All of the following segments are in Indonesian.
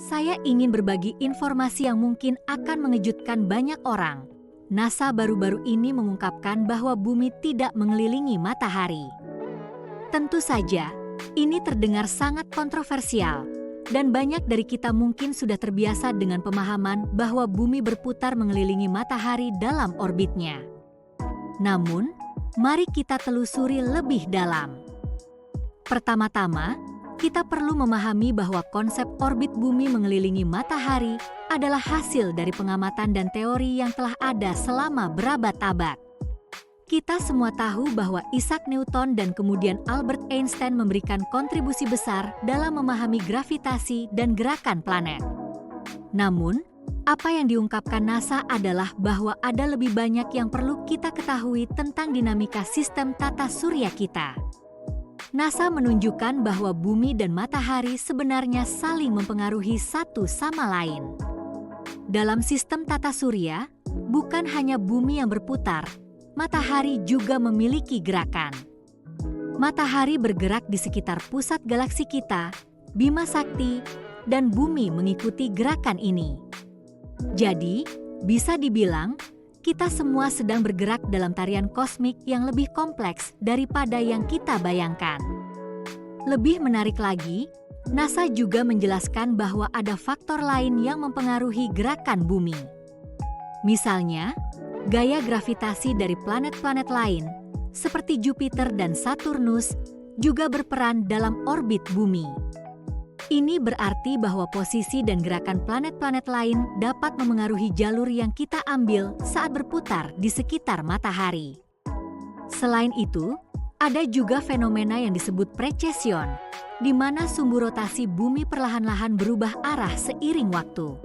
saya ingin berbagi informasi yang mungkin akan mengejutkan banyak orang. NASA baru-baru ini mengungkapkan bahwa bumi tidak mengelilingi matahari. Tentu saja, ini terdengar sangat kontroversial, dan banyak dari kita mungkin sudah terbiasa dengan pemahaman bahwa bumi berputar mengelilingi matahari dalam orbitnya. Namun, mari kita telusuri lebih dalam. Pertama-tama, kita perlu memahami bahwa konsep orbit bumi mengelilingi matahari adalah hasil dari pengamatan dan teori yang telah ada selama berabad-abad. Kita semua tahu bahwa Isaac Newton dan kemudian Albert Einstein memberikan kontribusi besar dalam memahami gravitasi dan gerakan planet. Namun, apa yang diungkapkan NASA adalah bahwa ada lebih banyak yang perlu kita ketahui tentang dinamika sistem tata surya kita. NASA menunjukkan bahwa bumi dan matahari sebenarnya saling mempengaruhi satu sama lain. Dalam sistem tata surya, bukan hanya bumi yang berputar, matahari juga memiliki gerakan. Matahari bergerak di sekitar pusat galaksi kita, Bima Sakti, dan bumi mengikuti gerakan ini. Jadi, bisa dibilang, kita semua sedang bergerak dalam tarian kosmik yang lebih kompleks daripada yang kita bayangkan. Lebih menarik lagi, NASA juga menjelaskan bahwa ada faktor lain yang mempengaruhi gerakan bumi. Misalnya, gaya gravitasi dari planet-planet lain, seperti Jupiter dan Saturnus, juga berperan dalam orbit bumi. Ini berarti bahwa posisi dan gerakan planet-planet lain dapat memengaruhi jalur yang kita ambil saat berputar di sekitar matahari. Selain itu, ada juga fenomena yang disebut precesion, di mana sumbu rotasi bumi perlahan-lahan berubah arah seiring waktu.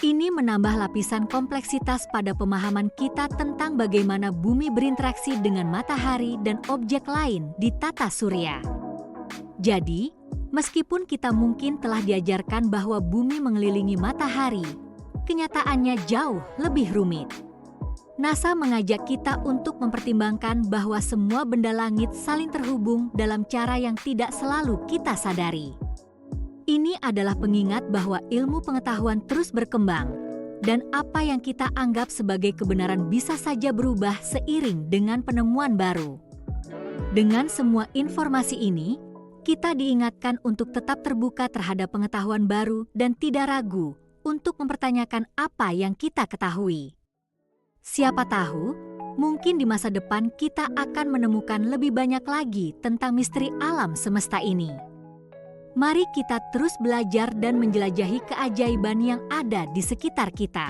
Ini menambah lapisan kompleksitas pada pemahaman kita tentang bagaimana bumi berinteraksi dengan matahari dan objek lain di tata surya. Jadi, meskipun kita mungkin telah diajarkan bahwa bumi mengelilingi matahari, kenyataannya jauh lebih rumit. NASA mengajak kita untuk mempertimbangkan bahwa semua benda langit saling terhubung dalam cara yang tidak selalu kita sadari. Ini adalah pengingat bahwa ilmu pengetahuan terus berkembang, dan apa yang kita anggap sebagai kebenaran bisa saja berubah seiring dengan penemuan baru. Dengan semua informasi ini, kita diingatkan untuk tetap terbuka terhadap pengetahuan baru dan tidak ragu untuk mempertanyakan apa yang kita ketahui. Siapa tahu, mungkin di masa depan kita akan menemukan lebih banyak lagi tentang misteri alam semesta ini. Mari kita terus belajar dan menjelajahi keajaiban yang ada di sekitar kita.